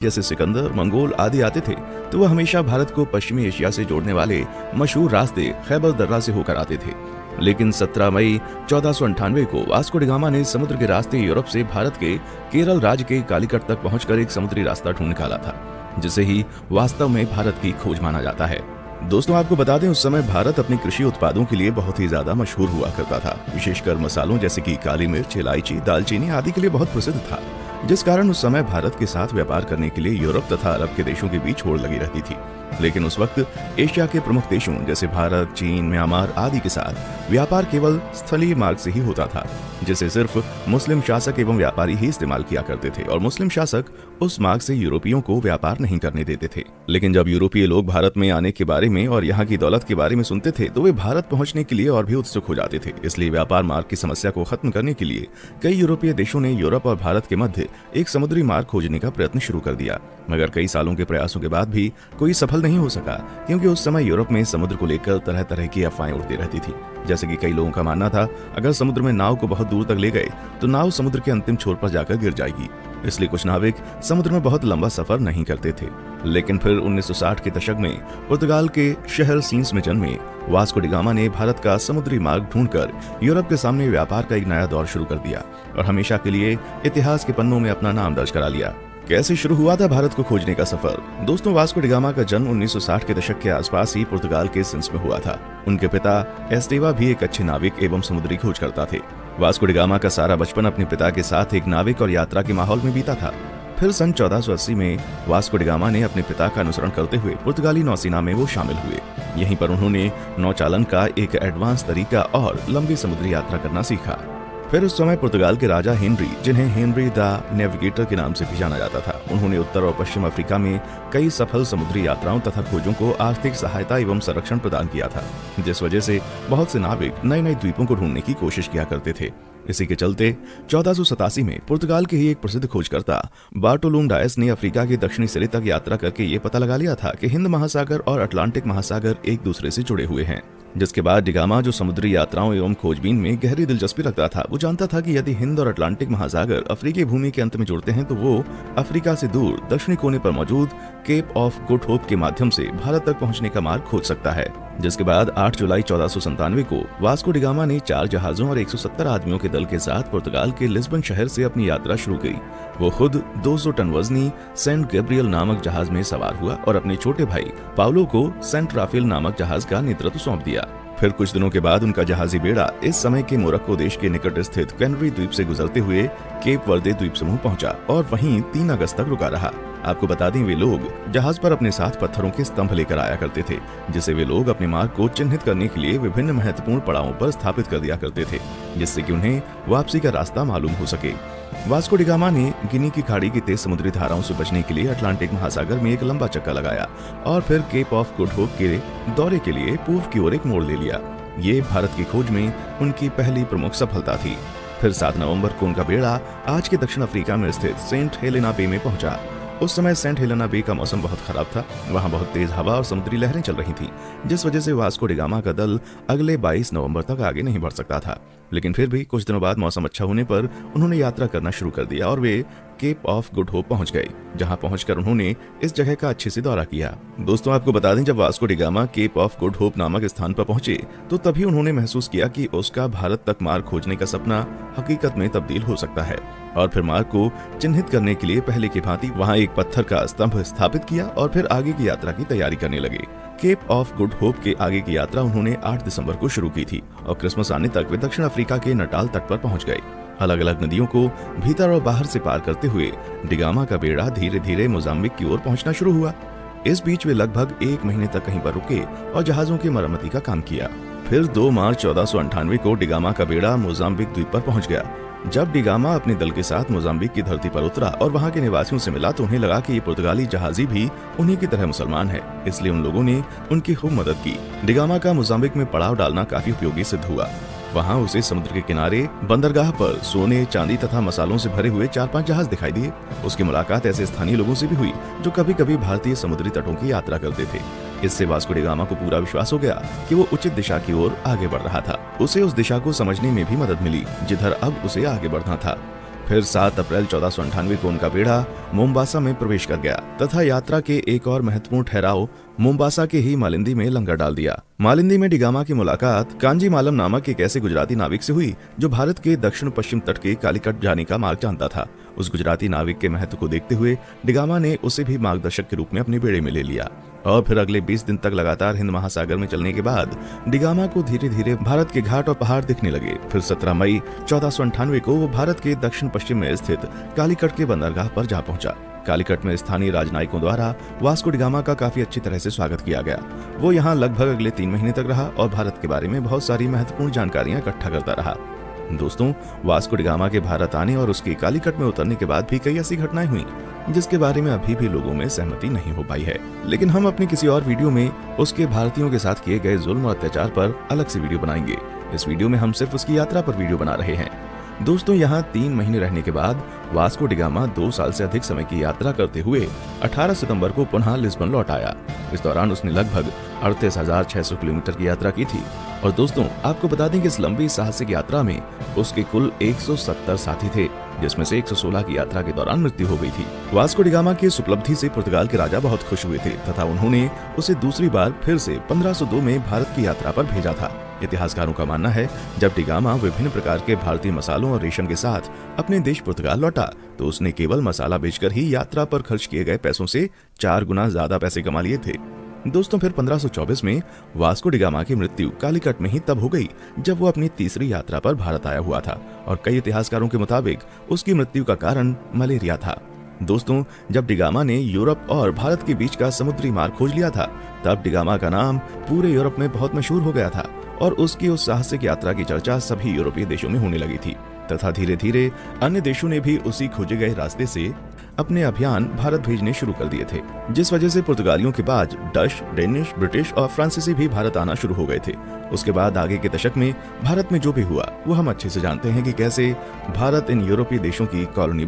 जैसे सिकंदर, मंगोल आदि आते थे तो वह हमेशा भारत को पश्चिमी एशिया से जोड़ने वाले मशहूर रास्ते खैबर दर्रा से होकर आते थे। लेकिन 17 मई 1498 को वास्को डी गामा ने समुद्र के रास्ते यूरोप से भारत के केरल राज्य के कालीकट तक पहुंचकर एक समुद्री रास्ता ढूंढ निकाला था, जिसे ही वास्तव में भारत की खोज माना जाता है। दोस्तों, आपको बता दें, उस समय भारत अपने कृषि उत्पादों के लिए बहुत ही ज्यादा मशहूर हुआ करता था। विशेषकर मसालों जैसे कि काली मिर्च, इलायची, दालचीनी आदि के लिए बहुत प्रसिद्ध था, जिस कारण उस समय भारत के साथ व्यापार करने के लिए यूरोप तथा अरब के देशों के बीच होड़ लगी रहती थी। लेकिन उस वक्त एशिया के प्रमुख देशों जैसे भारत, चीन, म्यांमार आदि के साथ व्यापार केवल स्थलीय मार्ग से ही होता था, जिसे सिर्फ मुस्लिम शासक एवं व्यापारी ही इस्तेमाल किया करते थे और मुस्लिम शासक उस मार्ग से यूरोपियों को व्यापार नहीं करने देते थे। लेकिन जब यूरोपीय लोग भारत में आने के बारे में और यहाँ की दौलत के बारे में सुनते थे तो वे भारत पहुंचने के लिए और भी उत्सुक हो जाते थे। इसलिए व्यापार मार्ग की समस्या को खत्म करने के लिए कई यूरोपीय देशों ने यूरोप और भारत के मध्य एक समुद्री मार्ग खोजने का प्रयत्न शुरू कर दिया, मगर कई सालों के प्रयासों के बाद भी कोई सफल नहीं हो सका, क्योंकि उस समय यूरोप में समुद्र को लेकर तरह तरह की अफवाहें उड़ती रहती थी। जैसे कि कई लोगों का मानना था, अगर समुद्र में नाव को बहुत दूर तक ले गए तो नाव समुद्र के अंतिम छोर पर जाकर गिर जाएगी, इसलिए कुछ नाविक समुद्र में बहुत लंबा सफर नहीं करते थे। लेकिन फिर 1960 के दशक में पुर्तगाल के शहर सीन्स में जन्मे वास्को डी गामा ने भारत का समुद्री मार्ग ढूंढकर यूरोप के सामने व्यापार का एक नया दौर शुरू कर दिया और हमेशा के लिए इतिहास के पन्नों में अपना नाम दर्ज करा लिया। कैसे शुरू हुआ था भारत को खोजने का सफर? दोस्तों, वास्को डी गामा का जन्म 1960 के दशक के आसपास ही पुर्तगाल के सिंस में हुआ था। उनके पिता एस्टेवा भी एक अच्छे नाविक एवं समुद्री खोजकर्ता थे। वास्को डी गामा का सारा बचपन अपने पिता के साथ एक नाविक और यात्रा के माहौल में बीता था। फिर सन 1480 में वास्को डी गामा ने अपने पिता का अनुसरण करते हुए पुर्तगाली नौसेना में वो शामिल हुए। यहीं पर उन्होंने नौचालन का एक एडवांस तरीका और लंबी समुद्री यात्रा करना सीखा। फिर उस समय पुर्तगाल के राजा हेनरी, जिन्हें हेनरी द नेविगेटर के नाम से भी जाना जाता था, उन्होंने उत्तर और पश्चिम अफ्रीका में कई सफल समुद्री यात्राओं तथा खोजों को आर्थिक सहायता एवं संरक्षण प्रदान किया था, जिस वजह से बहुत से नाविक नए नए द्वीपों को ढूंढने की कोशिश किया करते थे। इसी के चलते 1487 में पुर्तगाल के ही एक प्रसिद्ध खोजकर्ता बार्टोलोम डायस ने अफ्रीका के दक्षिणी सिरे तक यात्रा करके ये पता लगा लिया था कि हिंद महासागर और अटलांटिक महासागर एक दूसरे से जुड़े हुए हैं। जिसके बाद डी गामा, जो समुद्री यात्राओं एवं खोजबीन में गहरी दिलचस्पी रखता था, वो जानता था कि यदि हिंद और अटलांटिक महासागर अफ्रीकी भूमि के अंत में जुड़ते हैं तो वो अफ्रीका से दूर दक्षिणी कोने पर मौजूद केप ऑफ गुड होप के माध्यम से भारत तक पहुंचने का मार्ग खोज सकता है। जिसके बाद 8 जुलाई 1497 को वास्को डी गामा ने 4 जहाजों और 170 आदमियों के दल के साथ पुर्तगाल के लिस्बन शहर से अपनी यात्रा शुरू की। वो खुद 200 टन वजनी सेंट गैब्रियल नामक जहाज में सवार हुआ और अपने छोटे भाई पाउलो को सेंट राफेल नामक जहाज का नेतृत्व सौंप दिया। फिर कुछ दिनों के बाद उनका जहाजी बेड़ा इस समय के मोरक्को देश के निकट स्थित कैनरी द्वीप से गुजरते हुए केप वर्दे द्वीप समूह पहुंचा और वहीं 3 अगस्त तक रुका रहा। आपको बता दें, वे लोग जहाज पर अपने साथ पत्थरों के स्तंभ लेकर आया करते थे, जिसे वे लोग अपने मार्ग को चिन्हित करने के लिए विभिन्न महत्वपूर्ण पड़ावों पर स्थापित कर दिया करते थे, जिससे कि उन्हें वापसी का रास्ता मालूम हो सके। वास्को डी गामा ने गिनी की खाड़ी की तेज समुद्री धाराओं से बचने के लिए अटलांटिक महासागर में एक लंबा चक्का लगाया और फिर केप ऑफ गुड होप के दौरे के लिए पूर्व की ओर एक मोड़ ले लिया। ये भारत की खोज में उनकी पहली प्रमुख सफलता थी। फिर 7 नवंबर को उनका बेड़ा आज के दक्षिण अफ्रीका में स्थित सेंट हेलेना बे में पहुंचा। उस समय सेंट हेलेना बे का मौसम बहुत खराब था, वहां बहुत तेज हवा और समुद्री लहरें चल रही थीं, जिस वजह से वास्को डी गामा का दल अगले 22 नवंबर तक आगे नहीं बढ़ सकता था। लेकिन फिर भी कुछ दिनों बाद मौसम अच्छा होने पर उन्होंने यात्रा करना शुरू कर दिया और वे केप ऑफ गुड होप पहुंच गए, जहां पहुंचकर उन्होंने इस जगह का अच्छे से दौरा किया। दोस्तों, आपको बता दें, जब Vasco da Gama Cape of Good Hope नामक स्थान पर पहुंचे तो तभी उन्होंने महसूस किया कि उसका भारत तक मार्ग खोजने का सपना हकीकत में तब्दील हो सकता है। और फिर मार्ग को चिन्हित करने के लिए पहले की भांति वहां एक पत्थर का स्तंभ स्थापित किया और फिर आगे की यात्रा की तैयारी करने लगे। केप ऑफ गुड होप के आगे की यात्रा उन्होंने 8 दिसंबर को शुरू की थी और क्रिसमस आने तक वे दक्षिण अफ्रीका के नटाल तट पर पहुंच गए। अलग अलग नदियों को भीतर और बाहर से पार करते हुए डी गामा का बेड़ा धीरे धीरे मोजाम्बिक की ओर पहुंचना शुरू हुआ। इस बीच वे लगभग 1 महीने तक कहीं पर रुके और जहाजों की मरम्मती का काम किया। फिर 2 मार्च 1498 को डी गामा का बेड़ा मोजाम्बिक द्वीप पर पहुंच गया। जब डी गामा अपने दल के साथ मोजाम्बिक की धरती पर उतरा और वहां के निवासियों से मिला तो उन्हें लगा कि ये पुर्तगाली जहाजी भी उन्हीं की तरह मुसलमान है, इसलिए उन लोगों ने उनकी खूब मदद की। डी गामा का मोजाम्बिक में पड़ाव डालना काफी उपयोगी सिद्ध हुआ। वहां उसे समुद्र के किनारे बंदरगाह पर सोने, चांदी तथा मसालों से भरे हुए 4-5 जहाज दिखाई दिए। उसकी मुलाकात ऐसे स्थानीय लोगों से भी हुई जो कभी कभी भारतीय समुद्री तटों की यात्रा करते थे। इससे वास्को डी गामा को पूरा विश्वास हो गया कि वो उचित दिशा की ओर आगे बढ़ रहा था। उसे उस दिशा को समझने में भी मदद मिली जिधर अब उसे आगे बढ़ना था। फिर 7 अप्रैल 1498 को उनका बेड़ा मोम्बासा में प्रवेश कर गया तथा यात्रा के एक और महत्वपूर्ण ठहराव मोम्बासा के ही मालिंदी में लंगर डाल दिया। मालिंदी में डिगामा की मुलाकात कांजी मालम नामक एक ऐसे गुजराती नाविक से हुई जो भारत के दक्षिण पश्चिम तट के कालीकट जाने का मार्ग जानता था। उस गुजराती नाविक के महत्व को देखते हुए डिगामा ने उसे भी मार्गदर्शक के रूप में अपने बेड़े में ले लिया और फिर अगले 20 दिन तक लगातार हिंद महासागर में चलने के बाद डिगामा को धीरे धीरे भारत के घाट और पहाड़ दिखने लगे। फिर 17 मई 1498 को वो भारत के दक्षिण पश्चिम में स्थित कालीकट के बंदरगाह पर जा पहुंचा। कालीकट में स्थानीय राजनयिकों द्वारा वास्को डिगामा का काफी अच्छी तरह से स्वागत किया गया। वो यहाँ लगभग अगले 3 महीने तक रहा और भारत के बारे में बहुत सारी महत्वपूर्ण जानकारियां इकट्ठा करता रहा। दोस्तों, वास्को डिगामा के भारत आने और उसके कालीकट में उतरने के बाद भी कई ऐसी घटनाएं हुई जिसके बारे में अभी भी लोगों में सहमति नहीं हो पाई है, लेकिन हम अपनी किसी और वीडियो में उसके भारतीयों के साथ किए गए जुल्म और अत्याचार पर अलग से वीडियो बनाएंगे। इस वीडियो में हम सिर्फ उसकी यात्रा पर वीडियो बना रहे हैं। दोस्तों, यहाँ 3 महीने रहने के बाद वास्को डिगामा 2 साल से अधिक समय की यात्रा करते हुए 18 सितंबर को पुनः लिस्बन लौट आया। इस दौरान उसने लगभग 38,600 किलोमीटर की यात्रा की थी। और दोस्तों, आपको बता दें कि इस लंबी साहसिक यात्रा में उसके कुल 170 साथी थे, जिसमें से 116 की यात्रा के दौरान मृत्यु हो गई थी। वास्को डिगामा की इस उपलब्धि से पुर्तगाल के राजा बहुत खुश हुए थे तथा उन्होंने उसे दूसरी बार फिर से 1502 में भारत की यात्रा पर भेजा था। इतिहासकारों का मानना है जब डिगामा विभिन्न प्रकार के भारतीय मसालों और रेशम के साथ अपने देश पुर्तगाल लौटा तो उसने केवल मसाला बेचकर ही यात्रा पर खर्च किए गए पैसों से 4 गुना ज्यादा पैसे कमा लिए थे। दोस्तों, फिर 1524 में वास्को डिगामा की मृत्यु कालीकट में ही तब हो गई जब वो अपनी तीसरी यात्रा पर भारत आया हुआ था और कई इतिहासकारों के मुताबिक उसकी मृत्यु का कारण मलेरिया था। दोस्तों, जब डिगामा ने यूरोप और भारत के बीच का समुद्री मार्ग खोज लिया था तब डिगामा का नाम पूरे यूरोप में बहुत मशहूर हो गया था और उसकी उस साहसिक यात्रा की चर्चा सभी यूरोपीय देशों में होने लगी थी तथा धीरे धीरे अन्य देशों ने भी उसी खोजे गए रास्ते से अपने अभियान भारत भेजने शुरू कर दिए थे, जिस वजह से पुर्तगालियों के बाद डच, डेनिश, ब्रिटिश और फ्रांसीसी भी भारत आना शुरू हो गए थे। उसके बाद आगे के दशक में भारत में जो भी हुआ वो हम अच्छे से जानते हैं कि कैसे भारत इन यूरोपीय देशों की कॉलोनी